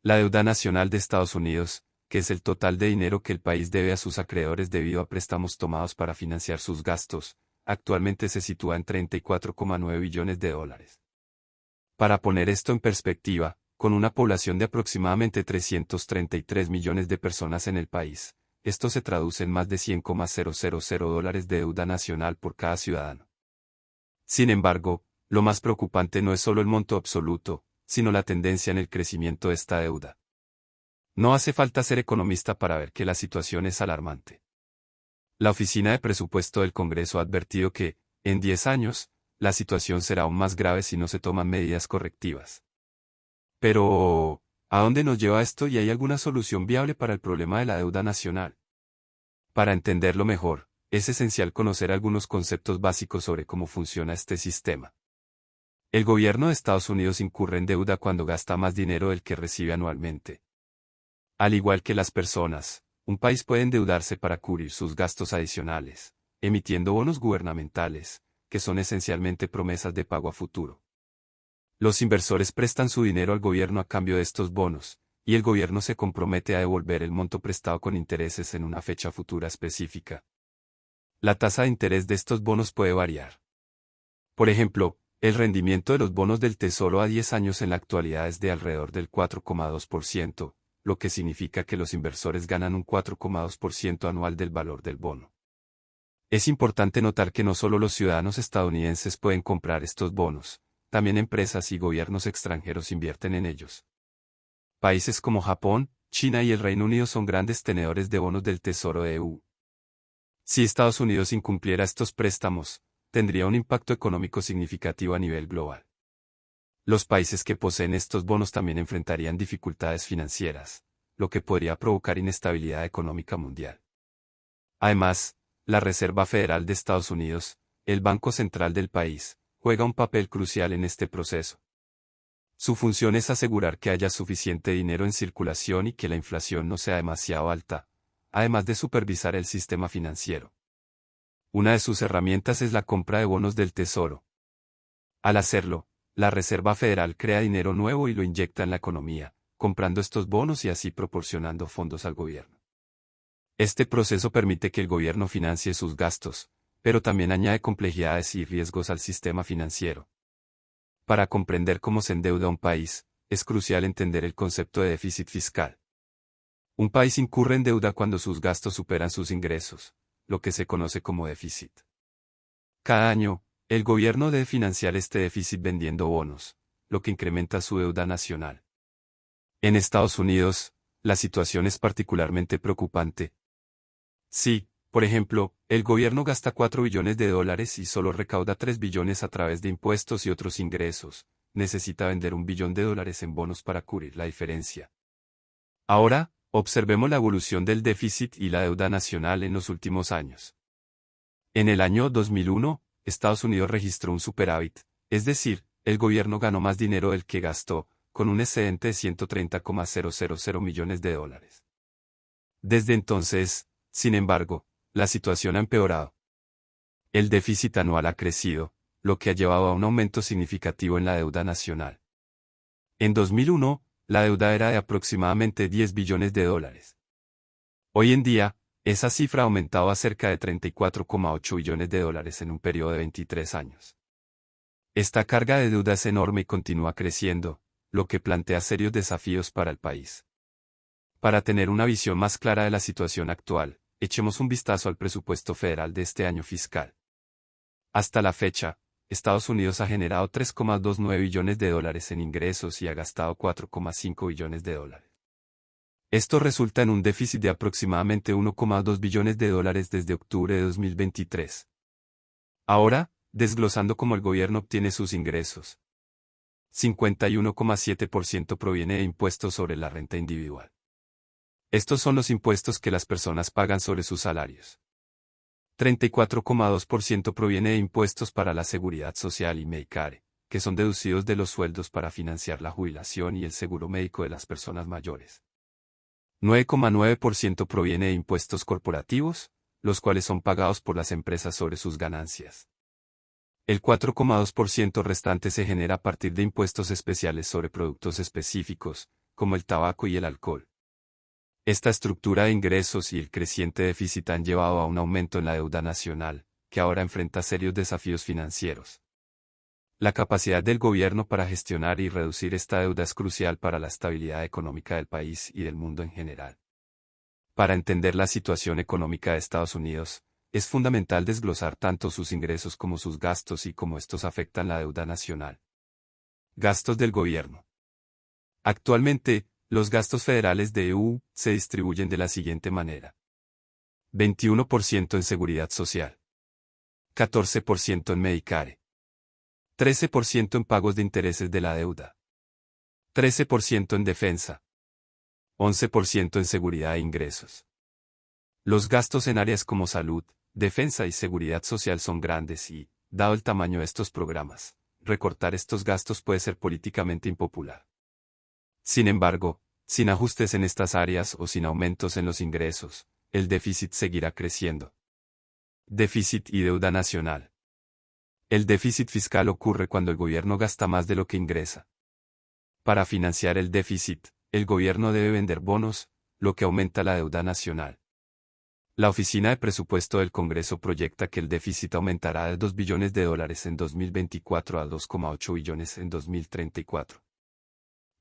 La deuda nacional de Estados Unidos, que es el total de dinero que el país debe a sus acreedores debido a préstamos tomados para financiar sus gastos, actualmente se sitúa en 34,9 billones de dólares. Para poner esto en perspectiva, con una población de aproximadamente 333 millones de personas en el país, esto se traduce en más de 100,000 dólares de deuda nacional por cada ciudadano. Sin embargo, lo más preocupante no es solo el monto absoluto, sino la tendencia en el crecimiento de esta deuda. No hace falta ser economista para ver que la situación es alarmante. La Oficina de Presupuesto del Congreso ha advertido que, en 10 años, la situación será aún más grave si no se toman medidas correctivas. Pero, ¿a dónde nos lleva esto y hay alguna solución viable para el problema de la deuda nacional? Para entenderlo mejor, es esencial conocer algunos conceptos básicos sobre cómo funciona este sistema. El gobierno de Estados Unidos incurre en deuda cuando gasta más dinero del que recibe anualmente. Al igual que las personas, un país puede endeudarse para cubrir sus gastos adicionales, emitiendo bonos gubernamentales, que son esencialmente promesas de pago a futuro. Los inversores prestan su dinero al gobierno a cambio de estos bonos, y el gobierno se compromete a devolver el monto prestado con intereses en una fecha futura específica. La tasa de interés de estos bonos puede variar. Por ejemplo, el rendimiento de los bonos del Tesoro a 10 años en la actualidad es de alrededor del 4,2%, lo que significa que los inversores ganan un 4,2% anual del valor del bono. Es importante notar que no solo los ciudadanos estadounidenses pueden comprar estos bonos, también empresas y gobiernos extranjeros invierten en ellos. Países como Japón, China y el Reino Unido son grandes tenedores de bonos del Tesoro de EU. Si Estados Unidos incumpliera estos préstamos, tendría un impacto económico significativo a nivel global. Los países que poseen estos bonos también enfrentarían dificultades financieras, lo que podría provocar inestabilidad económica mundial. Además, la Reserva Federal de Estados Unidos, el banco central del país, juega un papel crucial en este proceso. Su función es asegurar que haya suficiente dinero en circulación y que la inflación no sea demasiado alta, además de supervisar el sistema financiero. Una de sus herramientas es la compra de bonos del Tesoro. Al hacerlo, la Reserva Federal crea dinero nuevo y lo inyecta en la economía, comprando estos bonos y así proporcionando fondos al gobierno. Este proceso permite que el gobierno financie sus gastos, pero también añade complejidades y riesgos al sistema financiero. Para comprender cómo se endeuda un país, es crucial entender el concepto de déficit fiscal. Un país incurre en deuda cuando sus gastos superan sus ingresos, lo que se conoce como déficit. Cada año, el gobierno debe financiar este déficit vendiendo bonos, lo que incrementa su deuda nacional. En Estados Unidos, la situación es particularmente preocupante. Si, por ejemplo, el gobierno gasta 4 billones de dólares y solo recauda 3 billones a través de impuestos y otros ingresos, necesita vender 1 billón de dólares en bonos para cubrir la diferencia. Ahora, observemos la evolución del déficit y la deuda nacional en los últimos años. En el año 2001, Estados Unidos registró un superávit, es decir, el gobierno ganó más dinero del que gastó, con un excedente de 130,000 millones de dólares. Desde entonces, sin embargo, la situación ha empeorado. El déficit anual ha crecido, lo que ha llevado a un aumento significativo en la deuda nacional. En 2001, la deuda era de aproximadamente 10 billones de dólares. Hoy en día, esa cifra ha aumentado a cerca de 34,8 billones de dólares en un periodo de 23 años. Esta carga de deuda es enorme y continúa creciendo, lo que plantea serios desafíos para el país. Para tener una visión más clara de la situación actual, echemos un vistazo al presupuesto federal de este año fiscal. Hasta la fecha, Estados Unidos ha generado 3,29 billones de dólares en ingresos y ha gastado 4,5 billones de dólares. Esto resulta en un déficit de aproximadamente 1,2 billones de dólares desde octubre de 2023. Ahora, desglosando cómo el gobierno obtiene sus ingresos. 51,7% proviene de impuestos sobre la renta individual. Estos son los impuestos que las personas pagan sobre sus salarios. 34,2% proviene de impuestos para la seguridad social y Medicare, que son deducidos de los sueldos para financiar la jubilación y el seguro médico de las personas mayores. 9,9% proviene de impuestos corporativos, los cuales son pagados por las empresas sobre sus ganancias. El 4,2% restante se genera a partir de impuestos especiales sobre productos específicos, como el tabaco y el alcohol. Esta estructura de ingresos y el creciente déficit han llevado a un aumento en la deuda nacional, que ahora enfrenta serios desafíos financieros. La capacidad del gobierno para gestionar y reducir esta deuda es crucial para la estabilidad económica del país y del mundo en general. Para entender la situación económica de Estados Unidos, es fundamental desglosar tanto sus ingresos como sus gastos y cómo estos afectan la deuda nacional. Gastos del gobierno. Actualmente, los gastos federales de EU se distribuyen de la siguiente manera. 21% en seguridad social. 14% en Medicare. 13% en pagos de intereses de la deuda. 13% en defensa. 11% en seguridad e ingresos. Los gastos en áreas como salud, defensa y seguridad social son grandes y, dado el tamaño de estos programas, recortar estos gastos puede ser políticamente impopular. Sin embargo, sin ajustes en estas áreas o sin aumentos en los ingresos, el déficit seguirá creciendo. Déficit y deuda nacional. El déficit fiscal ocurre cuando el gobierno gasta más de lo que ingresa. Para financiar el déficit, el gobierno debe vender bonos, lo que aumenta la deuda nacional. La Oficina de Presupuesto del Congreso proyecta que el déficit aumentará de $2 billones en 2024 a 2,8 billones en 2034.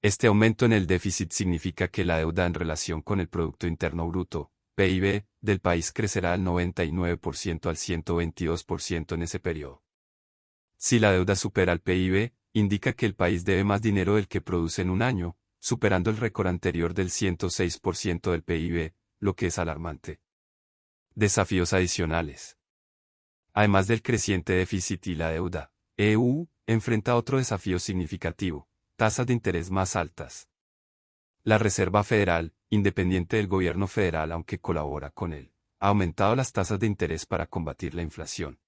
Este aumento en el déficit significa que la deuda en relación con el Producto Interno Bruto, PIB, del país crecerá del 99% al 122% en ese periodo. Si la deuda supera el PIB, indica que el país debe más dinero del que produce en un año, superando el récord anterior del 106% del PIB, lo que es alarmante. Desafíos adicionales. Además del creciente déficit y la deuda, EU enfrenta otro desafío significativo: tasas de interés más altas. La Reserva Federal, independiente del gobierno federal aunque colabora con él, ha aumentado las tasas de interés para combatir la inflación.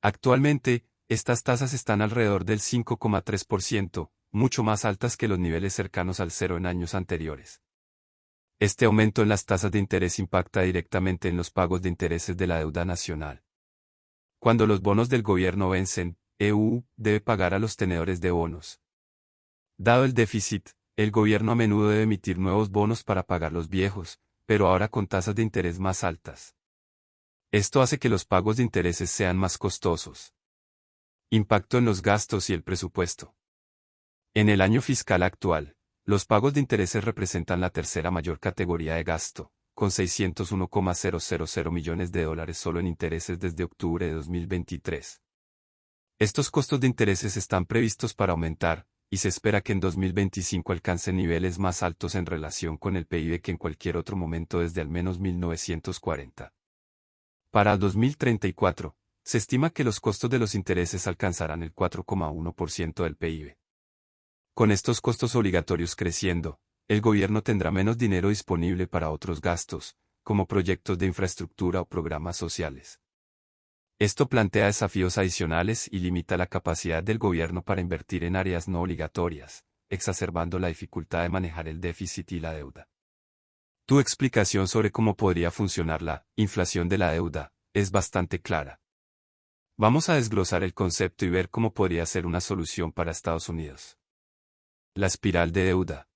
Actualmente, estas tasas están alrededor del 5,3%, mucho más altas que los niveles cercanos al cero en años anteriores. Este aumento en las tasas de interés impacta directamente en los pagos de intereses de la deuda nacional. Cuando los bonos del gobierno vencen, EU debe pagar a los tenedores de bonos. Dado el déficit, el gobierno a menudo debe emitir nuevos bonos para pagar los viejos, pero ahora con tasas de interés más altas. Esto hace que los pagos de intereses sean más costosos. Impacto en los gastos y el presupuesto. En el año fiscal actual, los pagos de intereses representan la tercera mayor categoría de gasto, con $601,000 millones solo en intereses desde octubre de 2023. Estos costos de intereses están previstos para aumentar, y se espera que en 2025 alcancen niveles más altos en relación con el PIB que en cualquier otro momento desde al menos 1940. Para 2034, se estima que los costos de los intereses alcanzarán el 4,1% del PIB. Con estos costos obligatorios creciendo, el gobierno tendrá menos dinero disponible para otros gastos, como proyectos de infraestructura o programas sociales. Esto plantea desafíos adicionales y limita la capacidad del gobierno para invertir en áreas no obligatorias, exacerbando la dificultad de manejar el déficit y la deuda. Tu explicación sobre cómo podría funcionar la inflación de la deuda es bastante clara. Vamos a desglosar el concepto y ver cómo podría ser una solución para Estados Unidos. La espiral de deuda.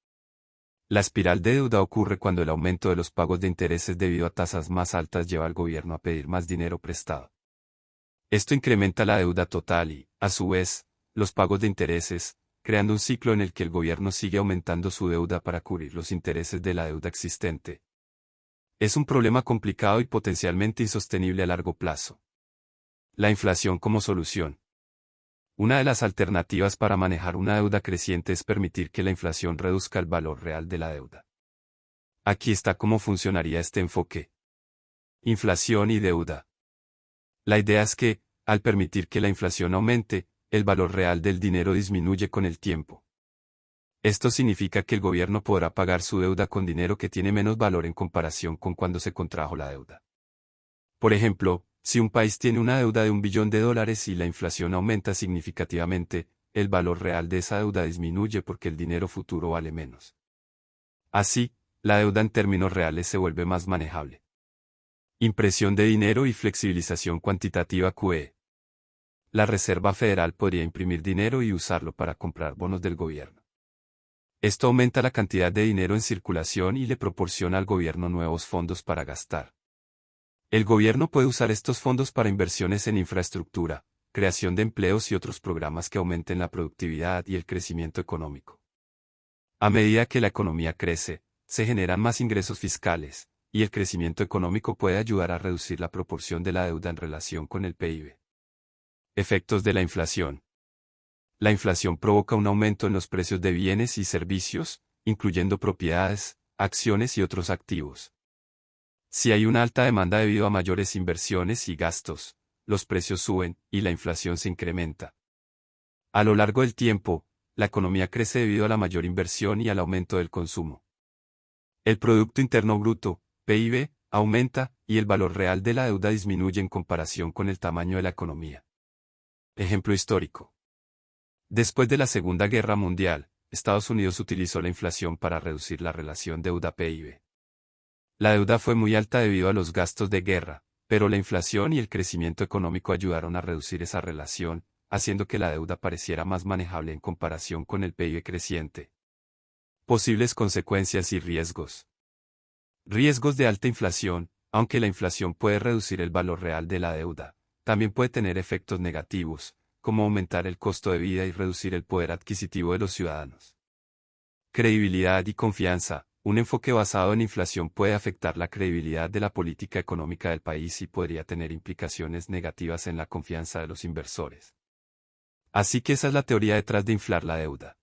La espiral de deuda ocurre cuando el aumento de los pagos de intereses debido a tasas más altas lleva al gobierno a pedir más dinero prestado. Esto incrementa la deuda total y, a su vez, los pagos de intereses, creando un ciclo en el que el gobierno sigue aumentando su deuda para cubrir los intereses de la deuda existente. Es un problema complicado y potencialmente insostenible a largo plazo. La inflación como solución. Una de las alternativas para manejar una deuda creciente es permitir que la inflación reduzca el valor real de la deuda. Aquí está cómo funcionaría este enfoque. Inflación y deuda. La idea es que, al permitir que la inflación aumente, el valor real del dinero disminuye con el tiempo. Esto significa que el gobierno podrá pagar su deuda con dinero que tiene menos valor en comparación con cuando se contrajo la deuda. Por ejemplo, si un país tiene una deuda de $1 billón y la inflación aumenta significativamente, el valor real de esa deuda disminuye porque el dinero futuro vale menos. Así, la deuda en términos reales se vuelve más manejable. Impresión de dinero y flexibilización cuantitativa QE. La Reserva Federal podría imprimir dinero y usarlo para comprar bonos del gobierno. Esto aumenta la cantidad de dinero en circulación y le proporciona al gobierno nuevos fondos para gastar. El gobierno puede usar estos fondos para inversiones en infraestructura, creación de empleos y otros programas que aumenten la productividad y el crecimiento económico. A medida que la economía crece, se generan más ingresos fiscales, y el crecimiento económico puede ayudar a reducir la proporción de la deuda en relación con el PIB. Efectos de la inflación. La inflación provoca un aumento en los precios de bienes y servicios, incluyendo propiedades, acciones y otros activos. Si hay una alta demanda debido a mayores inversiones y gastos, los precios suben y la inflación se incrementa. A lo largo del tiempo, la economía crece debido a la mayor inversión y al aumento del consumo. El Producto Interno Bruto, PIB, aumenta, y el valor real de la deuda disminuye en comparación con el tamaño de la economía. Ejemplo histórico. Después de la Segunda Guerra Mundial, Estados Unidos utilizó la inflación para reducir la relación deuda-PIB. La deuda fue muy alta debido a los gastos de guerra, pero la inflación y el crecimiento económico ayudaron a reducir esa relación, haciendo que la deuda pareciera más manejable en comparación con el PIB creciente. Posibles consecuencias y riesgos. Riesgos de alta inflación. Aunque la inflación puede reducir el valor real de la deuda, también puede tener efectos negativos, como aumentar el costo de vida y reducir el poder adquisitivo de los ciudadanos. Credibilidad y confianza. Un enfoque basado en inflación puede afectar la credibilidad de la política económica del país y podría tener implicaciones negativas en la confianza de los inversores. Así que esa es la teoría detrás de inflar la deuda.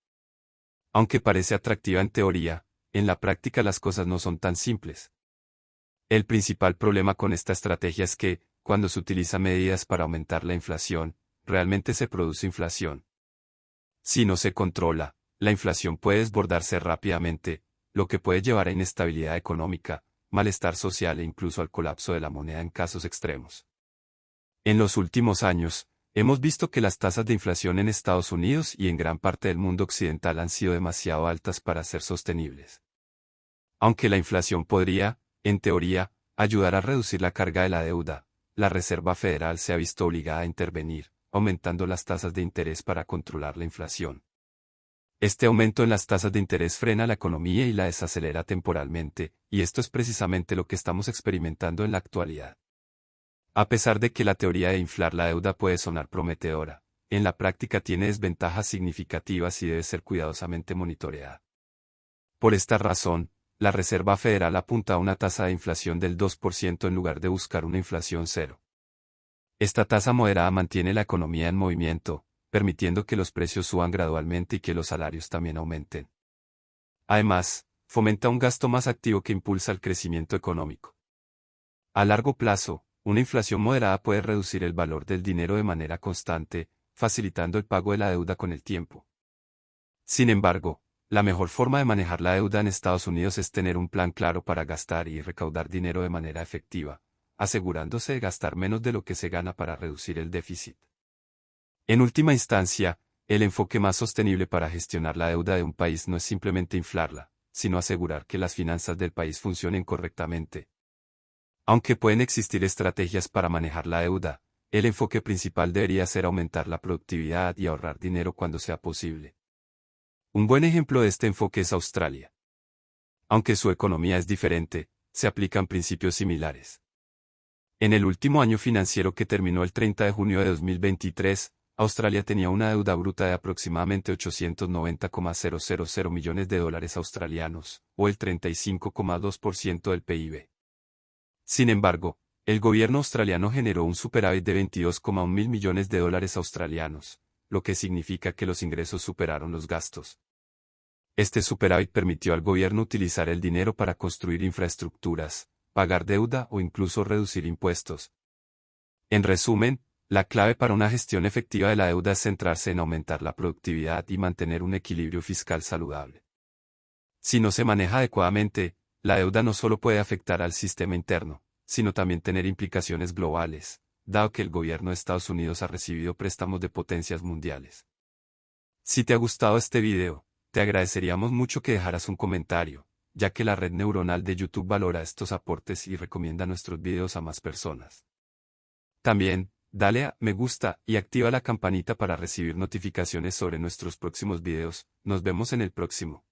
Aunque parece atractiva en teoría, en la práctica las cosas no son tan simples. El principal problema con esta estrategia es que, cuando se utilizan medidas para aumentar la inflación, realmente se produce inflación. Si no se controla, la inflación puede desbordarse rápidamente, lo que puede llevar a inestabilidad económica, malestar social e incluso al colapso de la moneda en casos extremos. En los últimos años, hemos visto que las tasas de inflación en Estados Unidos y en gran parte del mundo occidental han sido demasiado altas para ser sostenibles. Aunque la inflación podría, en teoría, ayudar a reducir la carga de la deuda, la Reserva Federal se ha visto obligada a intervenir, aumentando las tasas de interés para controlar la inflación. Este aumento en las tasas de interés frena la economía y la desacelera temporalmente, y esto es precisamente lo que estamos experimentando en la actualidad. A pesar de que la teoría de inflar la deuda puede sonar prometedora, en la práctica tiene desventajas significativas y debe ser cuidadosamente monitoreada. Por esta razón, la Reserva Federal apunta a una tasa de inflación del 2% en lugar de buscar una inflación cero. Esta tasa moderada mantiene la economía en movimiento, permitiendo que los precios suban gradualmente y que los salarios también aumenten. Además, fomenta un gasto más activo que impulsa el crecimiento económico. A largo plazo, una inflación moderada puede reducir el valor del dinero de manera constante, facilitando el pago de la deuda con el tiempo. Sin embargo, la mejor forma de manejar la deuda en Estados Unidos es tener un plan claro para gastar y recaudar dinero de manera efectiva, asegurándose de gastar menos de lo que se gana para reducir el déficit. En última instancia, el enfoque más sostenible para gestionar la deuda de un país no es simplemente inflarla, sino asegurar que las finanzas del país funcionen correctamente. Aunque pueden existir estrategias para manejar la deuda, el enfoque principal debería ser aumentar la productividad y ahorrar dinero cuando sea posible. Un buen ejemplo de este enfoque es Australia. Aunque su economía es diferente, se aplican principios similares. En el último año financiero que terminó el 30 de junio de 2023, Australia tenía una deuda bruta de aproximadamente 890,000 millones de dólares australianos, o el 35,2% del PIB. Sin embargo, el gobierno australiano generó un superávit de 22,1 mil millones de dólares australianos, lo que significa que los ingresos superaron los gastos. Este superávit permitió al gobierno utilizar el dinero para construir infraestructuras, pagar deuda o incluso reducir impuestos. En resumen, la clave para una gestión efectiva de la deuda es centrarse en aumentar la productividad y mantener un equilibrio fiscal saludable. Si no se maneja adecuadamente, la deuda no solo puede afectar al sistema interno, sino también tener implicaciones globales, dado que el gobierno de Estados Unidos ha recibido préstamos de potencias mundiales. Si te ha gustado este video, te agradeceríamos mucho que dejaras un comentario, ya que la red neuronal de YouTube valora estos aportes y recomienda nuestros videos a más personas. También, dale a me gusta y activa la campanita para recibir notificaciones sobre nuestros próximos videos. Nos vemos en el próximo.